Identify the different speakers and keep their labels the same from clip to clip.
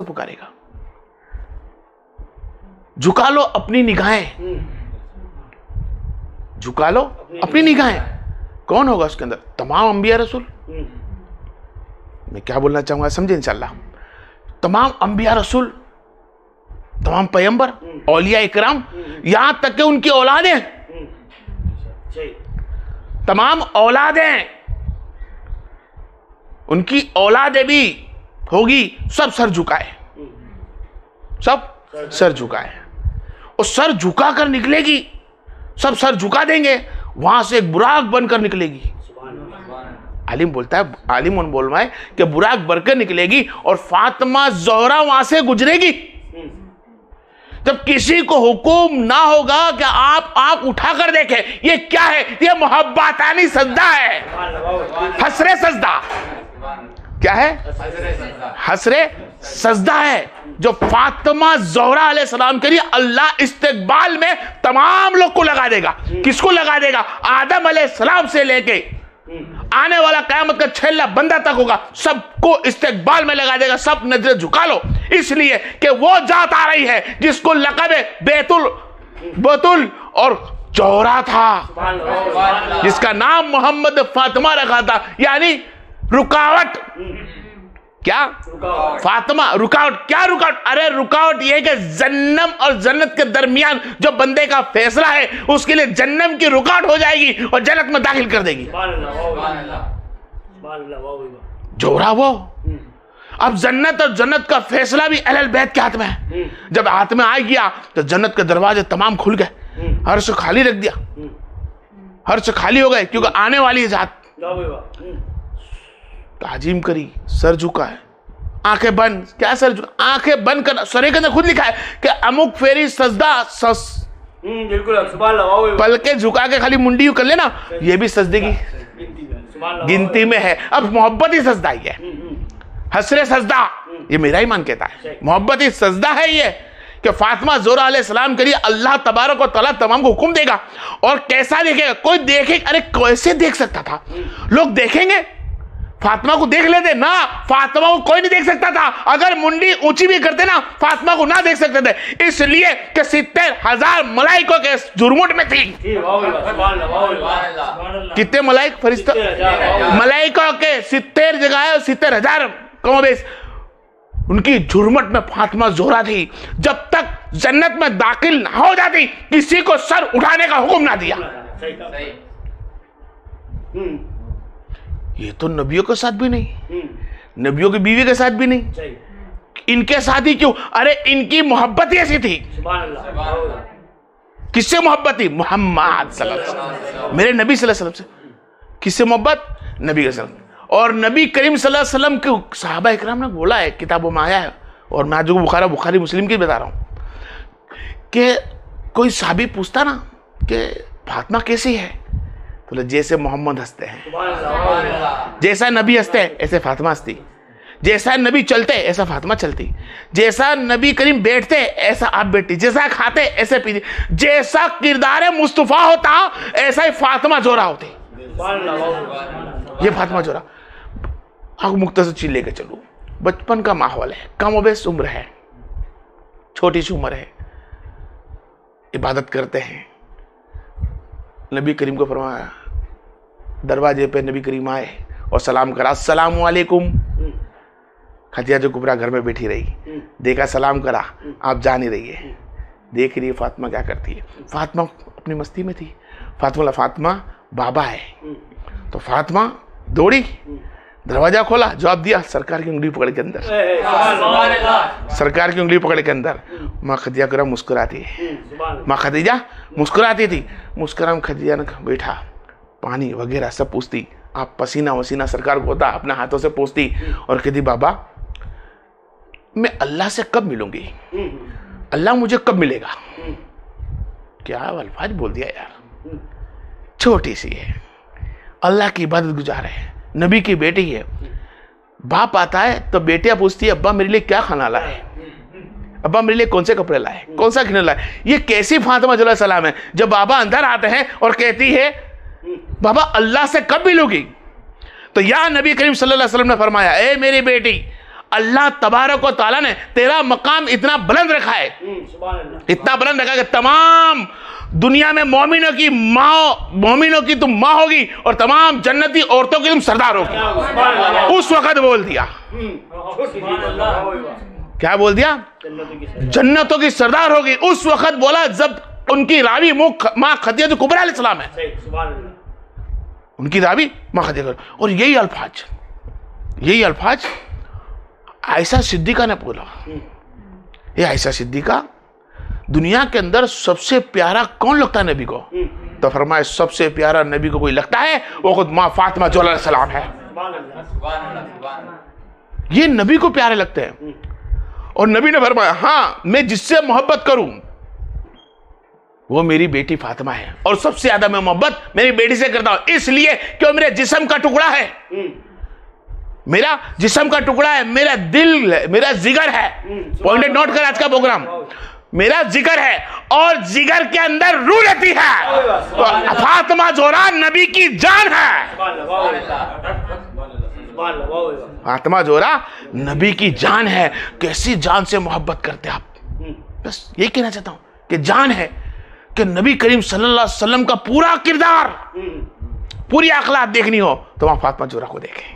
Speaker 1: पुकारेगा। झुका लो अपनी निगाहें, झुका लो अपनी निगाहें। कौन होगा उसके अंदर? तमाम अंबिया रसूल। मैं क्या बोलना चाहूंगा समझे इंशाल्लाह। तमाम अंबिया रसूल, तमाम पैगंबर, औलिया इकराम, यहां तक कि उनकी औलादें, तमाम औलादें, उनकी औलादें भी होगी, सब सर झुकाए, सब सर झुकाए। और सर झुका कर निकलेगी, सब सर झुका देंगे, वहां से एक बुराक बनकर निकलेगी। आलिम बोलता है, आलिम बोल रहा है कि बुराक बनकर निकलेगी और फातिमा ज़ोहरा वहां से गुजरेगी। जब किसी को हुक्म ना होगा कि आप आंख उठाकर देखें, ये क्या है? ये मोहब्बतानी सजदा है, हसरे सजदा। क्या है? हसरे सजदा है जो फातिमा ज़ोहरा अलैहिस्सलाम के लिए अल्लाह इस्तिकबाल में तमाम लोग को लगा देगा। किसको लगा देगा? आदम अलैहिस्सलाम से लेके आने वाला क़यामत का छेला बंदा तक होगा, सबको इस्तिकबाल में लगा देगा। सब नजर झुका लो, इसलिए कि वो जात आ रही है जिसको लक़ब बैतुल और ज़ोहरा था, जिसका नाम मोहम्मद फातिमा रखा था, यानी रुकावट। क्या? फातिमा रुकावट। क्या रुकावट? अरे रुकावट ये कि जन्नम और जन्नत के दरमियान जो बंदे का फैसला है, उसके लिए जन्नम की रुकावट हो जाएगी और जन्नत में दाखिल कर देगी। जोरा वो। अब जन्नत और जन्नत का फैसला भी अहले बैत के हाथ में है। जब हाथ में आ गया तो जन्नत के दरवाजे तमाम खुल गए, हर्ष खाली रख दिया, हर्ष खाली हो गए, क्योंकि आने वाली है जात। ताजीम करी, सर झुका है, आंखें बंद। क्या सर झुका? आंखें बंद कर। सरे के अंदर खुद लिखा है कि अमुक फेरी सजदा
Speaker 2: बिल्कुल
Speaker 1: पलके झुका के खाली मुंडी कर लेना, ये भी सजदे की गिनती में है। अब मोहब्बत ही सजदा ही है, हसरे सजदा। ये मेरा ईमान कहता है, मोहब्बत ही सजदा है ये, कि फातिमा ज़ोहरा अलैहिस्सलाम के लिए अल्लाह तबारक व तआला तमाम को हुक्म देगा। और कैसा देखेगा? कोई देखेगा, अरे कैसे देख सकता था? लोग देखेंगे, फातिमा को देख लेते ना, फातिमा को कोई नहीं देख सकता था। अगर मुंडी ऊंची भी करते ना, फातिमा को ना देख सकते थे, इसलिए कि 70,000 मलाइकों के जुर्मुट में थी। कितने मलाइक फरिश्ता? मलाइकों के 70 जगह 70,000 कमोबेश उनकी झुरमुट में फातिमा ज़ोहरा थी। जब तक जन्नत में दाखिल ना हो जाती, किसी को सर उठाने का हुक्म ना दिया। ये तो नबियों के साथ भी नहीं, नबियों की बीवी के साथ भी नहीं, इनके साथ ही क्यों? अरे इनकी मोहब्बत ही ऐसी थी। किससे मोहब्बत थी? मोहम्मद सल्लल्लाहु अलैहि वसल्लम, मेरे नबी सल्लल्लाहु अलैहि वसल्लम से। किससे मोहब्बत? नबी के साथ। और नबी करीम सल्लल्लाहु अलैहि वसल्लम के सहाबा इकराम ने बोला है, किताबों में आया है, और मैं जो बुखारी मुस्लिम की बता रहा हूं, कि कोई साहबी पूछता ना कि फातिमा कैसी है, तो जैसे मोहम्मद हंसते हैं, जैसा नबी हंसते हैं ऐसे फातिमा हंसती, जैसा नबी चलते ऐसा फातिमा चलती, जैसा नबी करीम बैठते ऐसा आप बैठती, जैसा खाते ऐसे पीती, जैसा किरदार मुस्तफा होता ऐसा ही फातिमा ज़ोहरा होती। ये फातिमा ज़ोहरा। आपको मुख्तसर चीज लेके चलूं। बचपन का माहौल है, कम ओबेस उम्र है, छोटी सी उम्र है, इबादत करते हैं। नबी करीम को फरमाया, दरवाजे पे नबी करीम आए और सलाम करा, अस्सलामु अलैकुम। खदीजा जो कुबरा घर में बैठी रही, देखा, सलाम करा, आप जा नहीं रही है, देख रही है फातिमा क्या करती है। फातिमा अपनी मस्ती में थी। फातिमा बाबा है, तो फातिमा दौड़ी, दरवाजा खोला, जवाब दिया, सरकार की उंगली पकड़ के अंदर, सरकार की उंगली पकड़ के अंदर। माँ खदीजा कुबरा मुस्कुराती है, माँ खदीजा मुस्कुराती थी। मुस्कुराम खदीजा ने बैठा, पानी वगैरह सब पूछती, आप पसीना वसीना सरकार को होता, अपने हाथों से पूछती, और कहती, बाबा मैं अल्लाह से कब मिलूंगी, अल्लाह मुझे कब मिलेगा? क्या अल्फाज बोल दिया यार। छोटी सी है, अल्लाह की इबादत गुजार है, नबी की बेटी है। बाप आता है तो बेटियां पूछती है, अब्बा मेरे लिए क्या खाना लाए, अब्बा मेरे लिए कौन से कपड़े लाए, कौन सा खिलौना लाए। ये कैसी फातिमा ज़ोहरा सलाम है, जब बाबा अंदर आते हैं और कहती है, बाबा अल्लाह से कब मिलोगी? तो या नबी करीम सल्लल्लाहु अलैहि वसल्लम ने फरमाया, ए मेरी बेटी, अल्लाह तबारक व तआला ने तेरा मकाम इतना बुलंद रखा है, इतना बुलंद रखा है कि तमाम दुनिया में मोमिनों की तुम माँ होगी और तमाम जन्नती औरतों की तुम सरदार होगी। उस वक्त बोल दिया, क्या बोल दिया? जन्नतों की सरदार होगी। उस वक्त बोला जब उनकी रावी माँ खदीजा कुबरा अलैहिस्सलाम है, उनकी रावी माँ खदीजा। और यही अल्फाज आयशा सिद्दीका ने बोला। ये आयशा सिद्दीका, दुनिया के अंदर सबसे प्यारा कौन लगता है नबी को? तो फरमाए सबसे प्यारा नबी को कोई लगता है वो खुद माँ फातिमा ज़ोहरा अलैहिस्सलाम है। ये नबी को प्यारे लगते हैं। और नबी ने फरमाया हाँ, मैं जिससे मोहब्बत करूं वो मेरी बेटी फातिमा है, और सबसे ज्यादा मैं मोहब्बत मेरी बेटी से करता हूं, इसलिए कि वो मेरे जिस्म का टुकड़ा है, मेरा जिस्म का टुकड़ा है, मेरा दिल है, मेरा जिगर है। पॉइंट नोट कर आज का प्रोग्राम, मेरा जिगर है और जिगर के अंदर रूह रहती है। तो फातिमा ज़ोहरा नबी की जान है। फातिमा ज़ोहरा नबी की जान है। कैसी जान से मोहब्बत करते आप? बस यही कहना चाहता हूं कि जान है कि नबी करीम सल्लल्लाहु अलैहि वसल्लम का पूरा किरदार, पूरी अखलाक देखनी हो तो वहां फातिमा ज़ोहरा को देखें।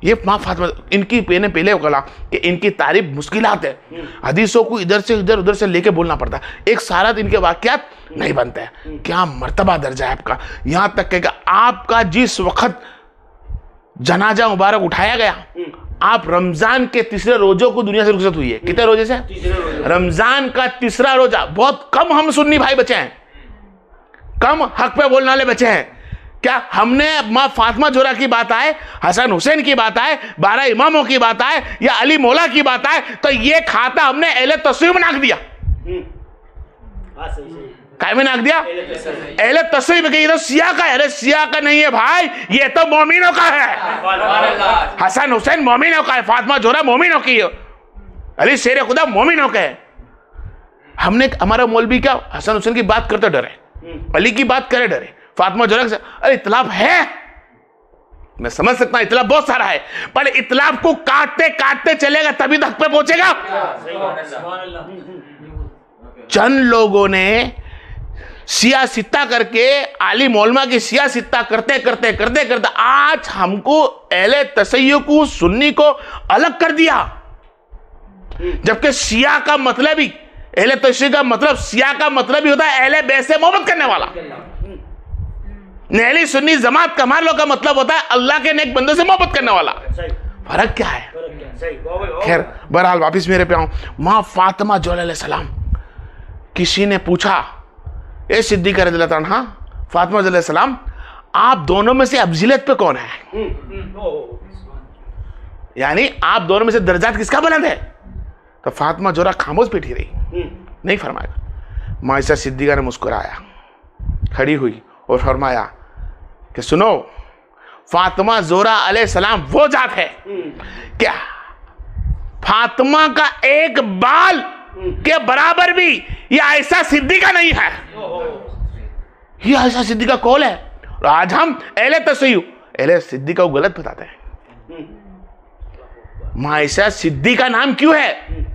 Speaker 1: ये माँ फातिमा, इनकी मैंने पहले बोला कि इनकी तारीफ मुश्किलात है, हदीसों को इधर से इधर उधर से लेके बोलना पड़ता है, एक सारा दिन के वाकयात नहीं बनते हैं। क्या मर्तबा दर्जा है आपका, यहां तक कि आपका जिस वक्त जनाजा मुबारक उठाया गया, आप रमजान के तीसरे रोजों को दुनिया से रुखसत हुई है। कितने रोजे से? रमजान का तीसरा रोजा। बहुत कम हम सुन्नी भाई बचे हैं, कम हक पे बोलने वाले बचे हैं। क्या हमने माँ फातिमा ज़ोहरा की बात आए, हसन हुसैन की बात आए, 12 इमामों की बात आए या अली मौला की बात आए तो ये खाता हमने अहले तस्वीर में नाक दिया। काय में नाक दिया? अहले तस्वीर में। ये तो सिया का है। अरे सिया का नहीं है भाई, ये तो मोमिनों का है। हसन हुसैन मोमिनों का है, फातिमा ज़ोहरा मोमिनों की है, अली शेर खुदा मोमिनों का है। हमने, हमारा मौलवी क्या हसन हुसैन की बात करते डरे, अली की बात करे डरे, फातिमा ज़ोहरा से अरे इतलाफ है, मैं समझ सकता हूं इतलाफ बहुत सारा है, पर इतलाफ को काटते काटते चलेगा तभी तक पे पहुंचेगा। चंद लोगों ने सिया सित्ता करके, आली मौलमा की सिया सित्ता करते करते करते करते आज हमको अहले तसय्युह को, सुन्नी को अलग कर दिया। जबकि सिया का मतलब ही, अहले तसय्युह का मतलब, सिया का मतलब ही होता है अहले बैत से मोहब्बत करने वाला। अहले सुन्नी जमात का मार लो का मतलब होता है अल्लाह के नेक बंदे से मोहब्बत करने वाला। फर्क क्या है? खैर बहरहाल वापिस मेरे पे आऊं। माँ फातिमा ज़ोहरा अलैहिस्सलाम, किसी ने पूछा ए सिद्दीक़ा रज़ियल्लाहु अन्हा, फातिमा ज़ोहरा अलैहिस्सलाम आप दोनों में से अफजीलियत पे कौन है? यानी आप दोनों में से दर्जात किसका बुलंद है? तो फातिमा ज़ोहरा खामोश बैठी रही, नहीं फरमाया। माँ आयशा सिद्दीक़ा ने मुस्कुराया, खड़ी हुई और फरमाया कि सुनो, फातिमा ज़ोहरा अलैहिस्सलाम वो जात है क्या फातिमा का एक बाल के बराबर भी ये आयशा सिद्दीक़ा नहीं है। ये आयशा सिद्दीक़ा कौन है? और आज हम अहले तसय्युह, अहले सिद्दीक़ा को गलत बताते हैं। माँ आयशा सिद्दीक़ा नाम क्यों है?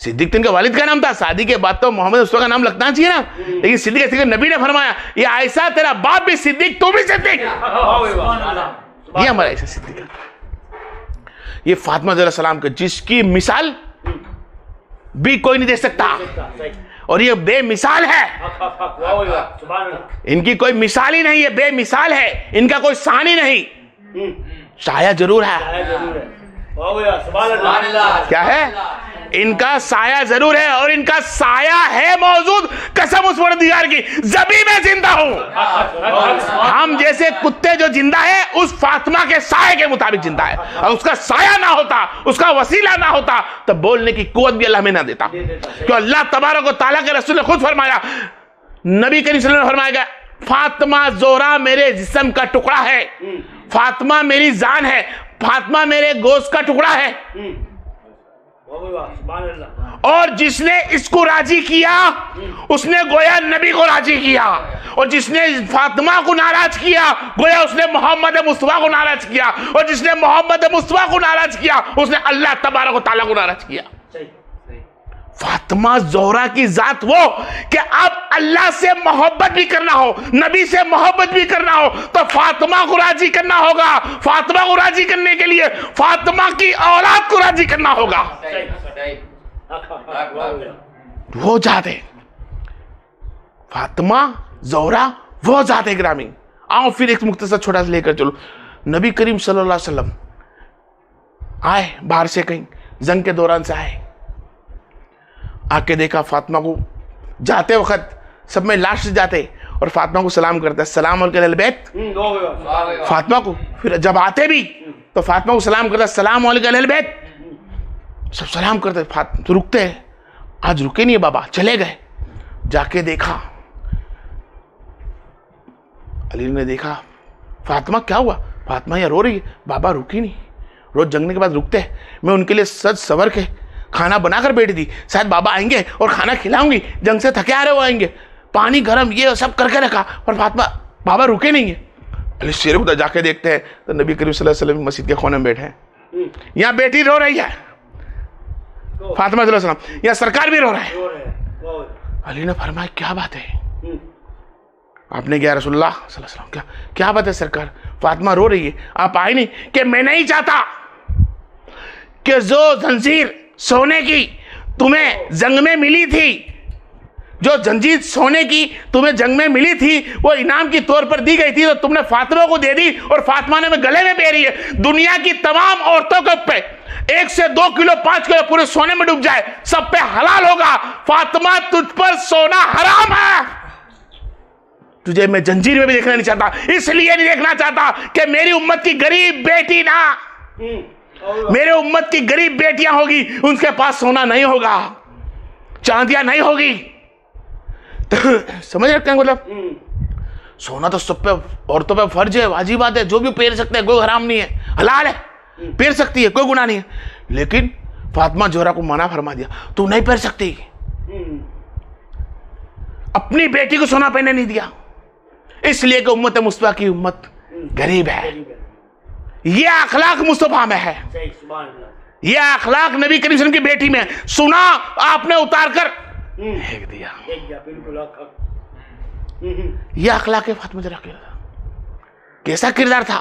Speaker 1: सिद्दीक तो इनके वालिद का नाम था, शादी के बाद तो मोहम्मद मुस्तफा का नाम लगना चाहिए ना, लेकिन सिद्दीक नबी ने फरमाया ये आयशा तेरा बाप भी सिद्दीक, तू भी सिद्दीक। ये हमारा आयशा सिद्दीका, ये फातिमा ज़ोहरा सलाम के जिसकी मिसाल भी कोई नहीं दे सकता, और ये बेमिसाल है। इनकी कोई मिसाल ही नहीं है, बेमिसाल है, इनका कोई सानी नहीं, साया जरूर है। क्या है? इनका साया जरूर है, और इनका साया है मौजूद, कसम उस परवरदिगार की, जभी मैं जिंदा हूं। हम जैसे कुत्ते जो जिंदा है उस फातिमा के साये के मुताबिक जिंदा है, और उसका साया ना होता, उसका वसीला ना होता, तो बोलने की कुव्वत भी अल्लाह में ना देता। क्यों? अल्लाह तबारक व तआला के रसूल ने खुद फरमाया, नबी करीम सल्लल्लाहु अलैहि वसल्लम ने फरमाया, फातिमा ज़ोहरा मेरे जिस्म का टुकड़ा है, फातिमा मेरी जान है, फातिमा मेरे गोश्त का टुकड़ा है। और जिसने इसको राजी किया उसने गोया नबी को राजी किया, और जिसने फातिमा को नाराज किया गोया उसने मोहम्मद मुस्तफा को नाराज किया, और जिसने मोहम्मद मुस्तफा को नाराज किया उसने अल्लाह तबारक व तआला को नाराज किया। फातिमा ज़ोहरा की जात वो कि अब अल्लाह से मोहब्बत भी करना हो, नबी से मोहब्बत भी करना हो तो फातिमा को राजी करना होगा। फातिमा को राजी करने के लिए फातिमा की औलाद को राजी करना होगा। वो जात है फातिमा ज़ोहरा, वो जात है ग्रामीण। आओ फिर एक मुख्तसर छोटा सा लेकर चलो। नबी करीम सल्लल्लाहु अलैहि वसल्लम आए बाहर से, कहीं जंग के दौरान से आए, आके देखा फातिमा को, जाते वक्त सब में लास्ट जाते और फातिमा को सलाम करता है, सलाम अलैकुम बैत फातिमा को। फिर जब आते भी तो फातिमा को सलाम करता है, सलाम अलैकुम बैत। सब सलाम करते, तो रुकते हैं, आज रुके नहीं बाबा, चले गए। जाके देखा, अली ने देखा फातिमा क्या हुआ, फातिमा यहाँ रो रही है, बाबा रुकी नहीं। रोज जंगने के बाद रुकते हैं, मैं उनके लिए सज सवर के खाना बनाकर बैठी थी, शायद बाबा आएंगे और खाना खिलाऊंगी, जंग से थके आ रहे हो आएंगे, पानी गरम ये सब करके रखा, पर फातिमा बाबा रुके नहीं है। अली शेर खुदा जाके देखते हैं तो नबी करीम सल्लल्लाहु अलैहि वसल्लम मस्जिद के कोने में बैठे हैं। यहाँ बेटी रो रही है फातिमा सल्लल्लाहु अलैहि वसल्लम, यहाँ सरकार भी रो रहा है। अली ने फरमाया क्या बात है? आपने क्या रसूलुल्लाह सल्लल्लाहु अलैहि वसल्लम क्या बात है सरकार, फातिमा रो रही है, आप आए नहीं? कि मैं नहीं चाहता कि जो जंजीर सोने की तुम्हें जंग में मिली थी, जो जंजीर सोने की तुम्हें जंग में मिली थी वो इनाम की तौर पर दी गई थी, तो तुमने फातिमा को दे दी और फातिमा ने गले में पहनी है। दुनिया की तमाम औरतों के पे 1 से 2 किलो 5 किलो पूरे सोने में डूब जाए, सब पे हलाल होगा। फातिमा तुझ पर सोना हराम है, तुझे मैं जंजीर में भी देखना नहीं चाहता। इसलिए नहीं देखना चाहता कि मेरी उम्मत की गरीब बेटी ना, मेरे उम्मत की गरीब बेटियां होगी, उनके पास सोना नहीं होगा, चांदियां नहीं होगी। तो समझ रहे हैं मतलब सोना तो सब पे औरतों पे फर्ज है, वाजिब बात है, जो भी पहन सकते हैं, कोई हराम नहीं है, हलाल है, पहन सकती है, कोई गुनाह नहीं है। लेकिन फातिमा ज़ोहरा को मना फरमा दिया, तू नहीं पहन सकती। अपनी बेटी को सोना पहनने नहीं दिया, इसलिए कि उम्मत मुस्तफा की उम्मत गरीब है। ये अखलाक मुस्तफा में है, ये अखलाक नबी करीम सल्लल्लाहु अलैहि वसल्लम की बेटी में। सुना आपने उतार कर फेंक दिया, ये अखलाक है फातिमा ज़ोहरा का। कैसा किरदार था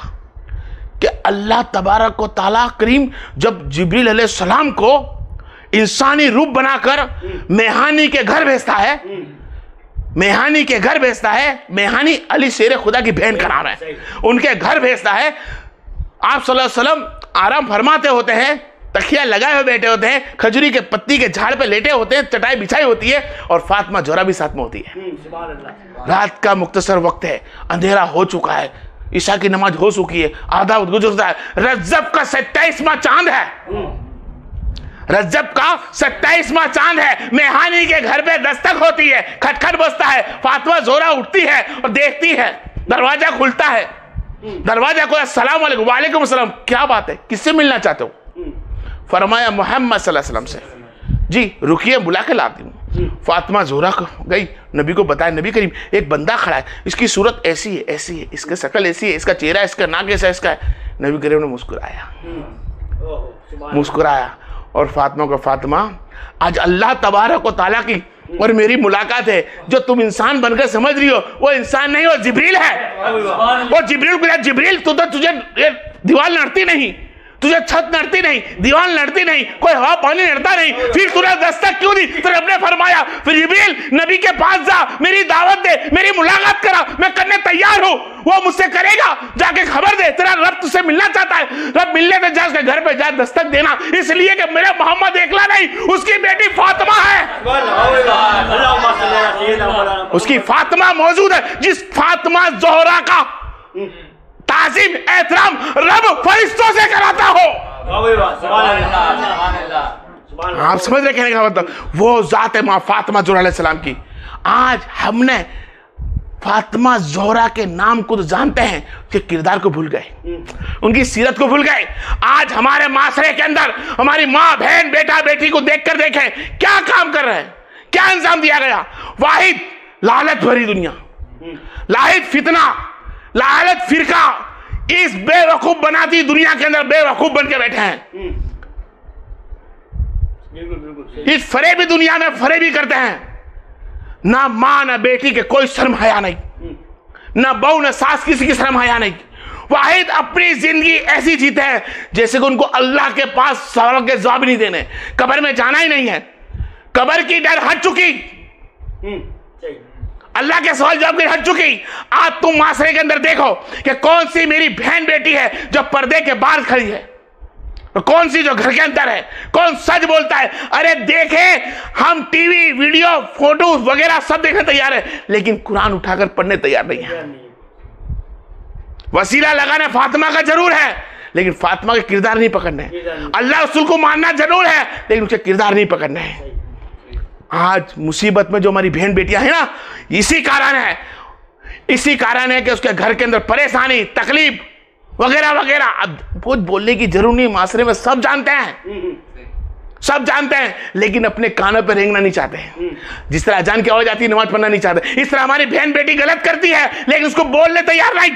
Speaker 1: कि अल्लाह तबारक व तआला करीम जब जिब्रील अलैहिस्सलाम को इंसानी रूप बनाकर मेहानी के घर भेजता है, मेहानी के घर भेजता है, मेहानी अली शेर खुदा की बहन का नाम है, उनके घर भेजता है। आप सल्लल्लाहु अलैहि वसल्लम आराम फरमाते होते हैं, तकिया लगाए हुए बैठे होते हैं, खजूरी के पत्ती के झाड़ पे लेटे होते हैं, चटाई बिछाई होती है और फातिमा ज़ोहरा भी साथ में होती है। रात का मुख्तसर वक्त है, अंधेरा हो चुका है, ईशा की नमाज हो चुकी है, आधा गुजरता है, रजब का 27वां चांद है, रजब का 27वां चांद है। मेहानी के घर पे दस्तक होती है, खटखट बजता है, फातिमा ज़ोहरा उठती है और देखती है, दरवाजा खुलता है, दरवाजा को अस्सलाम वालेकुम, वालेकुम अस्सलाम, क्या बात है, किससे मिलना चाहते हो? फरमाया मोहम्मद सल्लल्लाहु अलैहि वसल्लम से। जी रुकिए, बुला के लाती हूँ। फातिमा ज़ोहरा को गई, नबी को बताया, नबी करीम एक बंदा खड़ा है, इसकी सूरत ऐसी है, ऐसी है, इसकी शक्ल ऐसी है, इसका चेहरा, इसका नाक ऐसा, इसका है। नबी करीम ने मुस्कुराया, मुस्कुराया और फातिमा को, फातिमा आज अल्लाह तबारक व तआला की और मेरी मुलाकात है, जो तुम इंसान बनकर समझ रही हो वो इंसान नहीं, वो जिब्रील है। वो जिब्रील को, जिब्रील तू तो, तुझे दीवार लड़ती नहीं, तुझे छत नड़ती नहीं, दीवार लड़ती नहीं, कोई हवा पानी लड़ता नहीं, फिर तूने दस्तक क्यों दी? तो रब ने फरमाया, फिर जिब्रील नबी के पास जा, मेरी दावत दे, मेरी मुलाकात करा, मैं करने तैयार हूं। वो मुझसे करेगा, जाके खबर दे, तेरा रब तुझसे मिलना चाहता है, रब मिलने दे, जा उसके घर पे जा, दस्तक देना, इसलिए कि मेरा मोहम्मद एकला नहीं, उसकी बेटी फातिमा है, उसकी फातिमा मौजूद है, जिस फातिमा ज़ोहरा का ताज़ीम एहतराम रब फरिश्तों से कराता हो। आप समझ रहे कहने का मतलब, वो जात है मां फातिमा ज़ोहरा अलैहिस्सलाम की। आज हमने फातिमा ज़ोहरा के नाम को तो जानते हैं, उसके किरदार को भूल गए, उनकी सीरत को भूल गए। आज हमारे माशरे के अंदर हमारी माँ बहन बेटा बेटी को देखकर देखें क्या काम कर रहे हैं, क्या इंजाम दिया गया। वाहिद लालच भरी दुनिया, लाहिद फितना, लालच फिरका इस बेवकूफ बनाती दुनिया के अंदर बेवकूफ बन के बैठे हैं। इस फरेबी दुनिया में फरेबी करते हैं। ना माँ ना बेटी के कोई शर्म हया नहीं, ना बहू ना सास किसी की शर्म हया नहीं। वाहिद अपनी जिंदगी ऐसी जीते हैं जैसे कि उनको अल्लाह के पास सवाल के जवाब नहीं देने, कब्र में जाना ही नहीं है, कब्र की डर हट चुकी, अल्लाह के सवाल जवाब की हट चुकी। आज तुम माशरे के अंदर देखो कि कौन सी मेरी बहन बेटी है जो पर्दे के बाहर खड़ी है, कौन सी जो घर के अंदर है, कौन सच बोलता है। अरे देखे हम टीवी वीडियो फोटो वगैरह सब देखने तैयार है, लेकिन कुरान उठाकर पढ़ने तैयार नहीं है। वसीला लगाना फातिमा का जरूर है, लेकिन फातिमा के किरदार नहीं पकड़ने। अल्लाह रसूल को मानना जरूर है, लेकिन उसके किरदार नहीं पकड़ने हैं। आज मुसीबत में जो हमारी बहन बेटियां हैं ना, इसी कारण है कि उसके घर के अंदर परेशानी तकलीफ वगैरह वगैरह। अब कुछ बोलने की जरूरत नहीं, माशरे में सब जानते हैं, लेकिन अपने कानों पर रेंगना नहीं चाहते हैं। जिस तरह अजान की आवाज आती है नमाज पढ़ना नहीं चाहते, इस तरह हमारी बहन बेटी गलत करती है लेकिन उसको बोलने तैयार नहीं।